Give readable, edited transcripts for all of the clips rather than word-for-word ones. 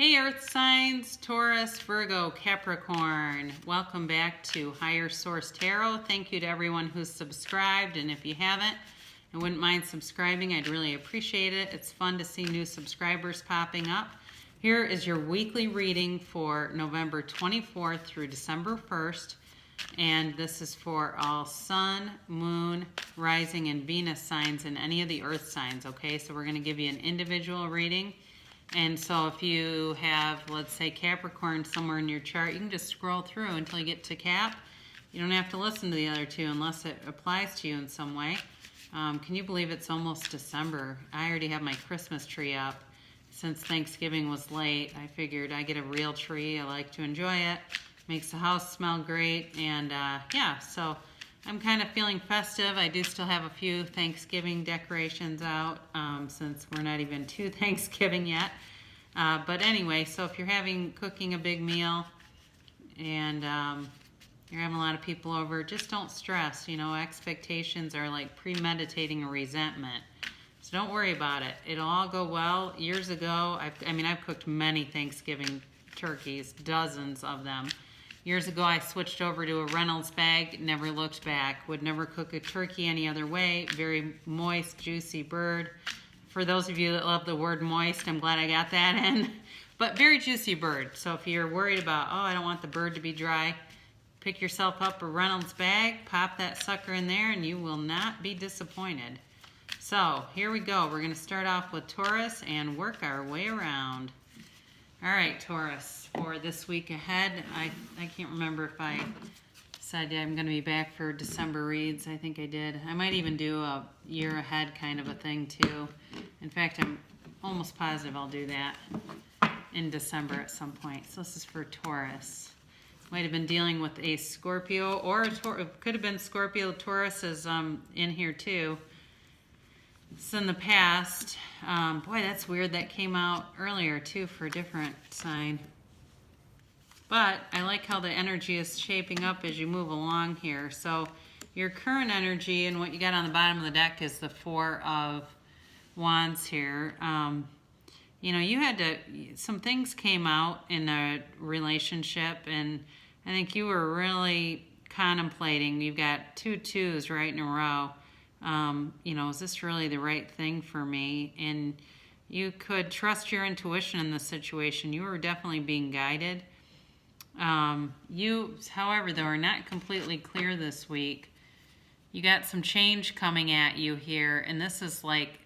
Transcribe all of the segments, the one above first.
Hey Earth signs, Taurus, Virgo, Capricorn. Welcome back to Higher Source Tarot. Thank you to everyone who's subscribed, and if you haven't and wouldn't mind subscribing, I'd really appreciate it. It's fun to see new subscribers popping up. Here is your weekly reading for November 24th through December 1st. And this is for all Sun, Moon, Rising, and Venus signs and any of the Earth signs, okay? So we're going to give you an individual reading. And so if you have, let's say, Capricorn somewhere in your chart, you can just scroll through until you get to Cap. You don't have to listen to the other two unless it applies to you in some way. Can you believe it's almost December? I already have my Christmas tree up. Since Thanksgiving was late, I figured I get a real tree. I like to enjoy it. Makes the house smell great. And yeah, so I'm kind of feeling festive. I do still have a few Thanksgiving decorations out since we're not even to Thanksgiving yet. But anyway, so if you're cooking a big meal and you're having a lot of people over, just don't stress. You know, expectations are like premeditating a resentment. So don't worry about it. It'll all go well. Years ago, I've cooked many Thanksgiving turkeys, dozens of them. Years ago, I switched over to a Reynolds bag, never looked back, would never cook a turkey any other way. Very moist, juicy bird. For those of you that love the word moist, I'm glad I got that in. But very juicy bird. So if you're worried about, oh, I don't want the bird to be dry, pick yourself up a Reynolds bag, pop that sucker in there, and you will not be disappointed. So here we go. We're going to start off with Taurus and work our way around. All right, Taurus, for this week ahead, I can't remember if I said I'm going to be back for December reads. I think I did. I might even do a year ahead kind of a thing, too. In fact, I'm almost positive I'll do that in December at some point. So this is for Taurus. Might have been dealing with a Scorpio, or it could have been Scorpio. Taurus is in here, too. So in the past, boy, that's weird. That came out earlier, too, for a different sign. But I like how the energy is shaping up as you move along here. So your current energy and what you got on the bottom of the deck is the Four of Wands here. You know, you had to, some things came out in a relationship, and I think you were really contemplating. You've got two twos right in a row. You know, is this really the right thing for me? And you could trust your intuition in this situation. You were definitely being guided. You, however, though, are not completely clear this week. You got some change coming at you here, and this is like,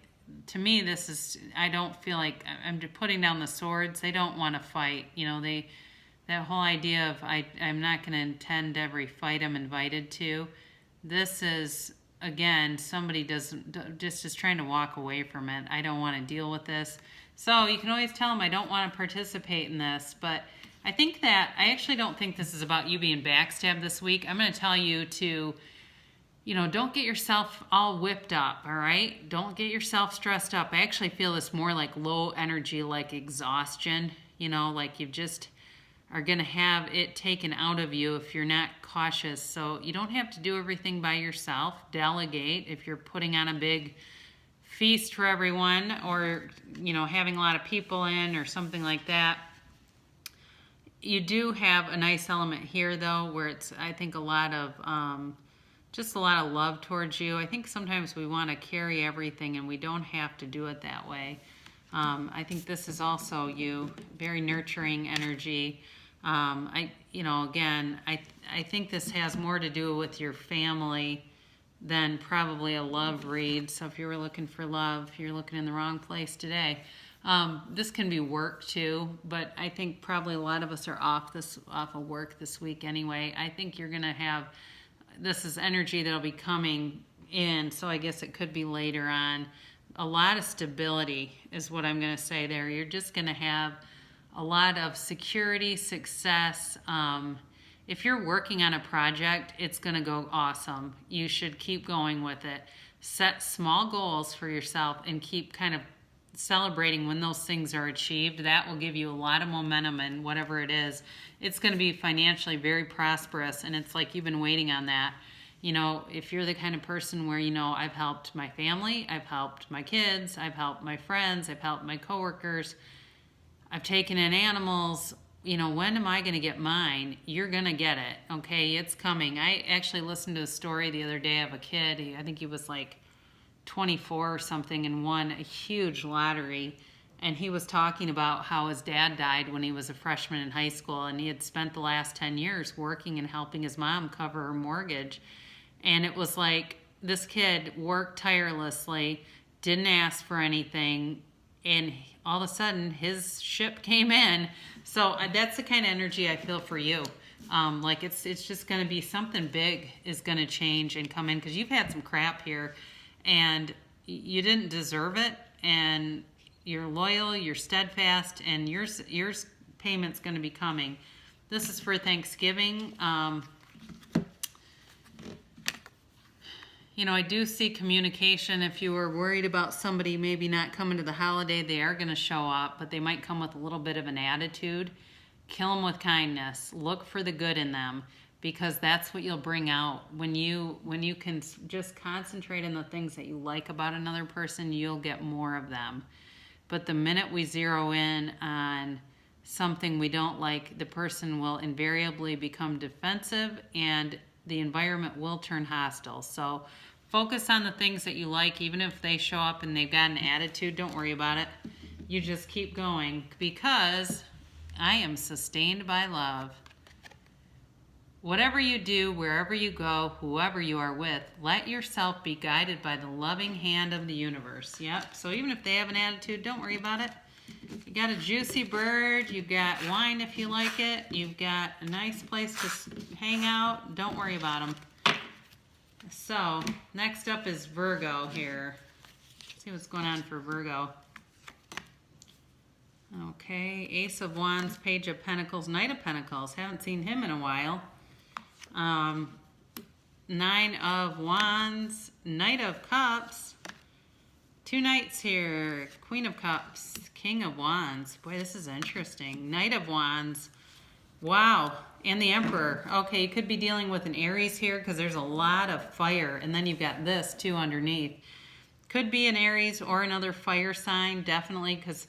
to me, this is, I don't feel like, I'm putting down the swords. They don't want to fight. You know, that whole idea of I'm not going to attend every fight I'm invited to. This is, again, somebody just is trying to walk away from it. I don't want to deal with this. So you can always tell them I don't want to participate in this. But I think that I actually don't think this is about you being backstabbed this week. I'm going to tell you to, you know, don't get yourself all whipped up, all right? Don't get yourself stressed up. I actually feel this more like low energy, like exhaustion, you know, like you just are going to have it taken out of you if you're not cautious. So you don't have to do everything by yourself. Delegate if you're putting on a big feast for everyone, or, you know, having a lot of people in or something like that. You do have a nice element here, though, where it's, I think, a lot of, just a lot of love towards you. I think sometimes we want to carry everything, and we don't have to do it that way. I think this is also you, very nurturing energy. You know, again, I think this has more to do with your family than probably a love read. So if you were looking for love, you're looking in the wrong place today. This can be work too, but I think probably a lot of us are off of work this week anyway. I think you're going to have, this is energy that'll be coming in, so I guess it could be later on. A lot of stability is what I'm going to say there. You're just going to have a lot of security, success. If you're working on a project, it's going to go awesome. You should keep going with it. Set small goals for yourself and keep kind of celebrating when those things are achieved. That will give you a lot of momentum in whatever it is. It's going to be financially very prosperous, and it's like you've been waiting on that. You know, if you're the kind of person where, you know, I've helped my family, I've helped my kids, I've helped my friends, I've helped my coworkers, I've taken in animals. You know, when am I going to get mine? You're going to get it. Okay, it's coming. I actually listened to a story the other day of a kid. I think he was like 24 or something and won a huge lottery. And he was talking about how his dad died when he was a freshman in high school, and he had spent the last 10 years working and helping his mom cover her mortgage. And it was like this kid worked tirelessly, didn't ask for anything, and all of a sudden his ship came in. So that's the kind of energy I feel for you. Like it's just going to be something big is going to change and come in, because you've had some crap here and you didn't deserve it, and you're loyal, you're steadfast, and yours payment's going to be coming. This is for Thanksgiving. You know, I do see communication. If you were worried about somebody maybe not coming to the holiday, they are going to show up, but they might come with a little bit of an attitude. Kill them with kindness. Look for the good in them, because that's what you'll bring out. When you can just concentrate on the things that you like about another person, you'll get more of them. But the minute we zero in on something we don't like, the person will invariably become defensive and the environment will turn hostile. So focus on the things that you like. Even if they show up and they've got an attitude, don't worry about it. You just keep going, because I am sustained by love. Whatever you do, wherever you go, whoever you are with, let yourself be guided by the loving hand of the universe. Yep. So even if they have an attitude, don't worry about it. You got a juicy bird. You've got wine if you like it. You've got a nice place to hang out. Don't worry about them. So next up is Virgo here. Let's see what's going on for Virgo. Okay, Ace of Wands, Page of Pentacles, Knight of Pentacles. Haven't seen him in a while. Nine of Wands, Knight of Cups. Two knights here. Queen of Cups, King of Wands. Boy, this is interesting. Knight of Wands. Wow. And the Emperor. Okay, you could be dealing with an Aries here, because there's a lot of fire. And then you've got this too underneath. Could be an Aries or another fire sign, definitely, because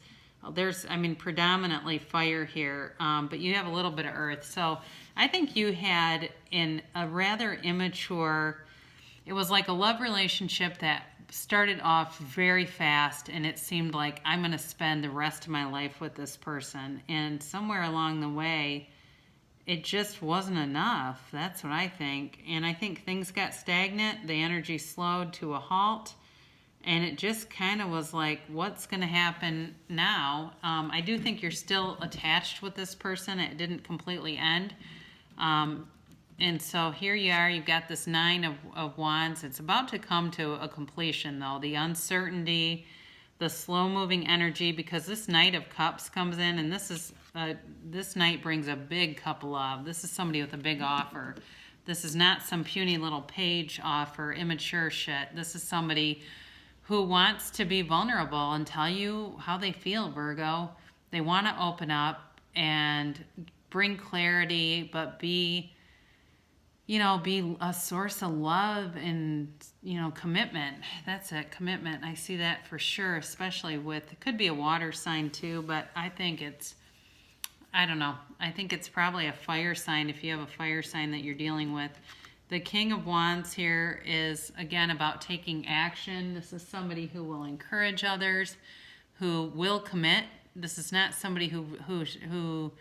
there's, I mean, predominantly fire here. But you have a little bit of earth. So I think you had in a rather immature, it was like a love relationship that started off very fast, and it seemed like I'm going to spend the rest of my life with this person, and somewhere along the way it just wasn't enough. That's what I think. And I think things got stagnant, the energy slowed to a halt, and it just kind of was like, what's going to happen now? I do think you're still attached with this person. It didn't completely end. And so here you are, you've got this Nine of Wands. It's about to come to a completion, though. The uncertainty, the slow-moving energy, because this Knight of Cups comes in, and this Knight brings a big cup of love. This is somebody with a big offer. This is not some puny little page offer, immature shit. This is somebody who wants to be vulnerable and tell you how they feel, Virgo. They want to open up and bring clarity, but be a source of love and, commitment. That's it, commitment. I see that for sure, especially with, it could be a water sign too, but I think it's, I don't know. I think it's probably a fire sign if you have a fire sign that you're dealing with. The King of Wands here is, again, about taking action. This is somebody who will encourage others, who will commit. This is not somebody who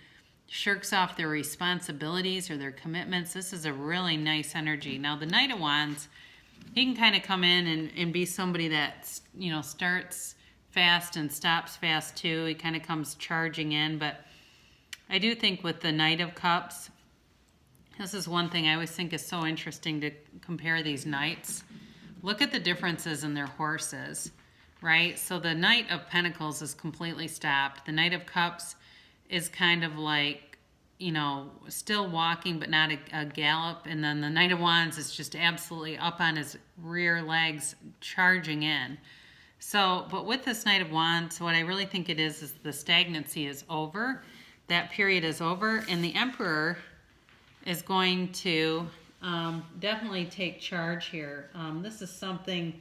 shirks off their responsibilities or their commitments. This is a really nice energy. Now, the Knight of Wands, he can kind of come in and be somebody that, starts fast and stops fast too. He kind of comes charging in. But I do think with the Knight of Cups, this is one thing I always think is so interesting to compare these knights. Look at the differences in their horses, right? So the Knight of Pentacles is completely stopped. The Knight of Cups is kind of like, still walking, but not a gallop. And then the Knight of Wands is just absolutely up on his rear legs, charging in. So, but with this Knight of Wands, what I really think it is the stagnancy is over. That period is over. And the Emperor is going to definitely take charge here. This is something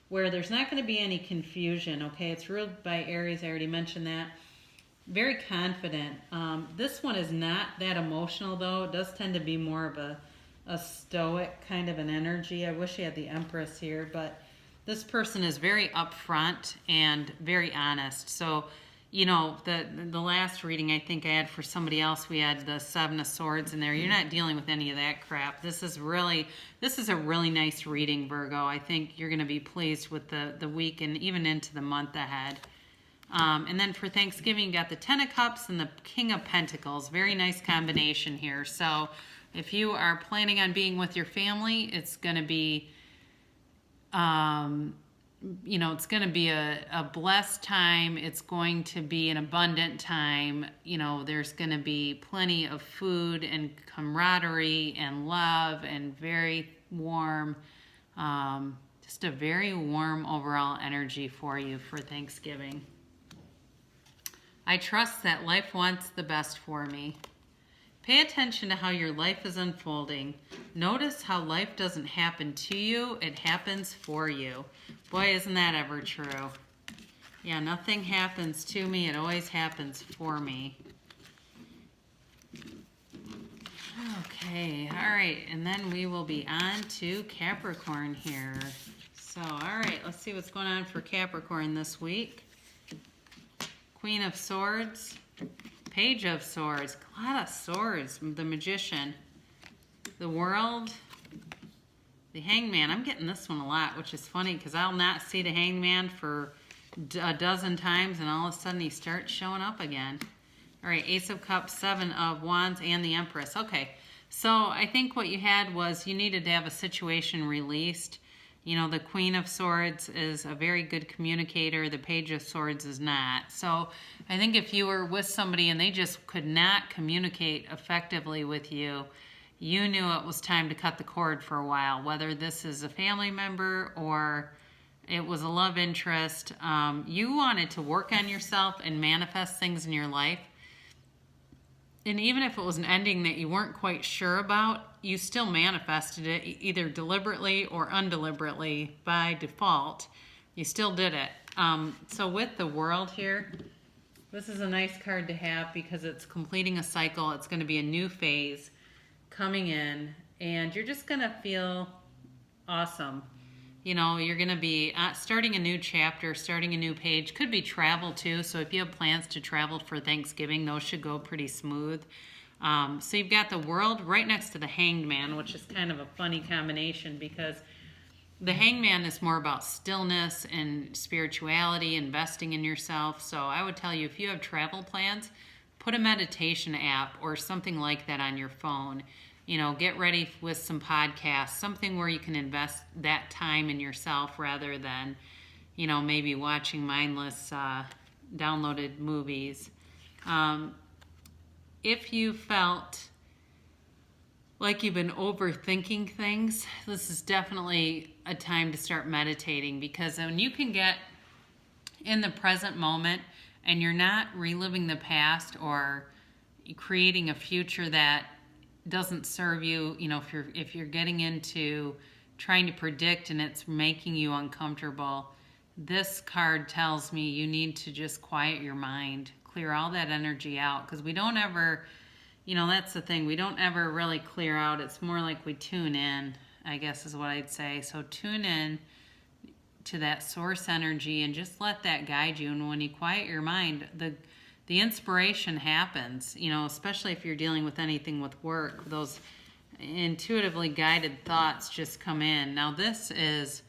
where there's not going to be any confusion, okay? It's ruled by Aries. I already mentioned that. very confident. This one is not that emotional, though. It does tend to be more of a stoic kind of an energy. I wish I had the Empress here, but this person is very upfront and very honest. So, you know, the last reading I think I had for somebody else, we had the Seven of Swords in there. You're not dealing with any of that crap. This is a really nice reading, Virgo. I think you're going to be pleased with the week and even into the month ahead. And then for Thanksgiving, you got the Ten of Cups and the King of Pentacles. Very nice combination here. So if you are planning on being with your family, it's going to be, you know, it's going to be a blessed time. It's going to be an abundant time. You know, there's going to be plenty of food and camaraderie and love and very warm, just a very warm overall energy for you for Thanksgiving. I trust that life wants the best for me. Pay attention to how your life is unfolding. Notice how life doesn't happen to you, it happens for you. Boy, isn't that ever true. Yeah, nothing happens to me, it always happens for me. Okay, all right, and then we will be on to Capricorn here. So, all right, let's see what's going on for Capricorn this week. Queen of Swords, Page of Swords, a lot of swords, the Magician, the World, the Hangman. I'm getting this one a lot, which is funny because I'll not see the Hangman for a dozen times and all of a sudden he starts showing up again. All right, Ace of Cups, Seven of Wands, and the Empress. Okay, so I think what you had was you needed to have a situation released. You know, the Queen of Swords is a very good communicator. The Page of Swords is not. So I think if you were with somebody and they just could not communicate effectively with you, you knew it was time to cut the cord for a while, whether this is a family member or it was a love interest. You wanted to work on yourself and manifest things in your life. And even if it was an ending that you weren't quite sure about, you still manifested it either deliberately or undeliberately by default. You still did it. So with the World here, this is a nice card to have because it's completing a cycle. It's going to be a new phase coming in, and you're just going to feel awesome. You know, you're going to be starting a new chapter, starting a new page. Could be travel too. So if you have plans to travel for Thanksgiving, those should go pretty smooth. So you've got the World right next to the Hanged Man, which is kind of a funny combination because the Hanged Man is more about stillness and spirituality, investing in yourself. So I would tell you, if you have travel plans, put a meditation app or something like that on your phone. You know, get ready with some podcasts, something where you can invest that time in yourself rather than, you know, maybe watching mindless downloaded movies. If you felt like you've been overthinking things, this is definitely a time to start meditating, because when you can get in the present moment and you're not reliving the past or creating a future that doesn't serve you, you know, if you're getting into trying to predict and it's making you uncomfortable, this card tells me you need to just quiet your mind, clear all that energy out, because we don't ever, you know, that's the thing, we don't ever really clear out. It's more like we tune in, I guess is what I'd say. So tune in to that source energy and just let that guide you. And when you quiet your mind, the inspiration happens, you know, especially if you're dealing with anything with work. Those intuitively guided thoughts just come in. Now, this is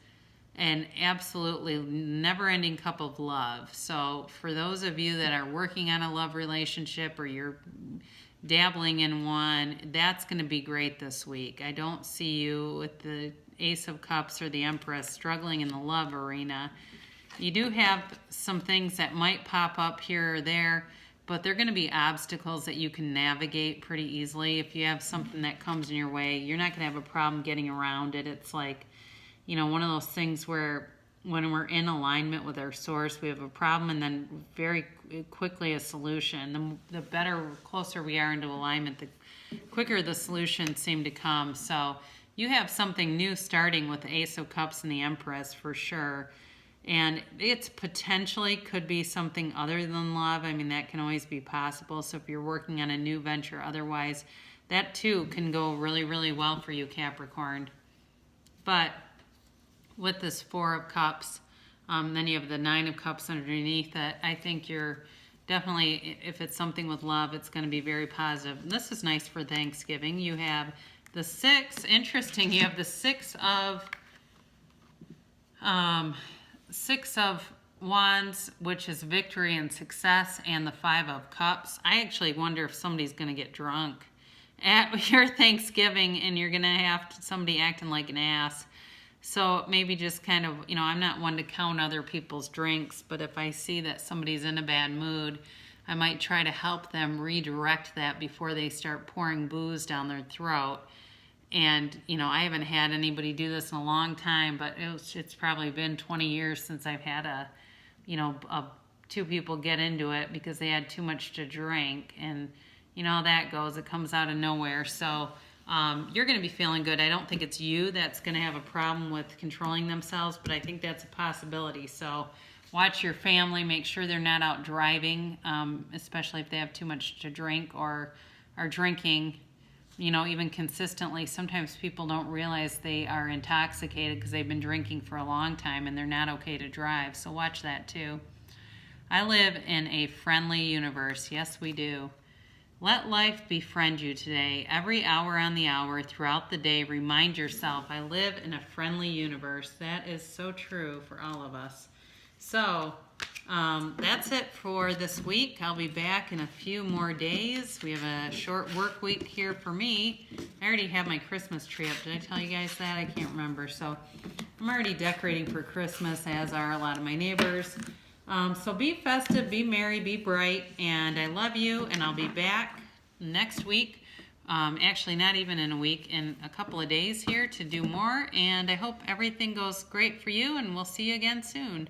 an absolutely never-ending cup of love. So for those of you that are working on a love relationship or you're dabbling in one, that's going to be great this week. I don't see you with the Ace of Cups or the Empress struggling in the love arena. You do have some things that might pop up here or there, but they're going to be obstacles that you can navigate pretty easily. If you have something that comes in your way, you're not going to have a problem getting around it. It's like, you know, one of those things where when we're in alignment with our source, we have a problem and then very quickly a solution. The better, closer we are into alignment, the quicker the solutions seem to come. So you have something new starting with the Ace of Cups and the Empress for sure. And it's potentially could be something other than love. I mean, that can always be possible. So if you're working on a new venture, otherwise, that too can go really, really well for you, Capricorn. But with this Four of Cups, then you have the Nine of Cups underneath it. I think you're definitely, if it's something with love, it's going to be very positive. And this is nice for Thanksgiving. You have the Six, interesting, you have the Six of Wands, which is victory and success, and the Five of Cups. I actually wonder if somebody's going to get drunk at your Thanksgiving and you're going to have somebody acting like an ass. So maybe just kind of, I'm not one to count other people's drinks, but if I see that somebody's in a bad mood, I might try to help them redirect that before they start pouring booze down their throat. And, I haven't had anybody do this in a long time, but it's probably been 20 years since I've had two people get into it because they had too much to drink. And, how that goes. It comes out of nowhere. So you're going to be feeling good. I don't think it's you that's going to have a problem with controlling themselves, but I think that's a possibility. So watch your family. Make sure they're not out driving, especially if they have too much to drink or are drinking, even consistently. Sometimes people don't realize they are intoxicated because they've been drinking for a long time and they're not okay to drive. So watch that too. I live in a friendly universe. Yes, we do. Let life befriend you today. Every hour on the hour throughout the day, remind yourself, I live in a friendly universe. That is so true for all of us. So that's it for this week. I'll be back in a few more days. We have a short work week here for me. I already have my Christmas tree up. Did I tell you guys that? I can't remember. So I'm already decorating for Christmas, as are a lot of my neighbors. So be festive, be merry, be bright, and I love you, and I'll be back next week. Actually, not even in a week, in a couple of days here to do more, and I hope everything goes great for you, and we'll see you again soon.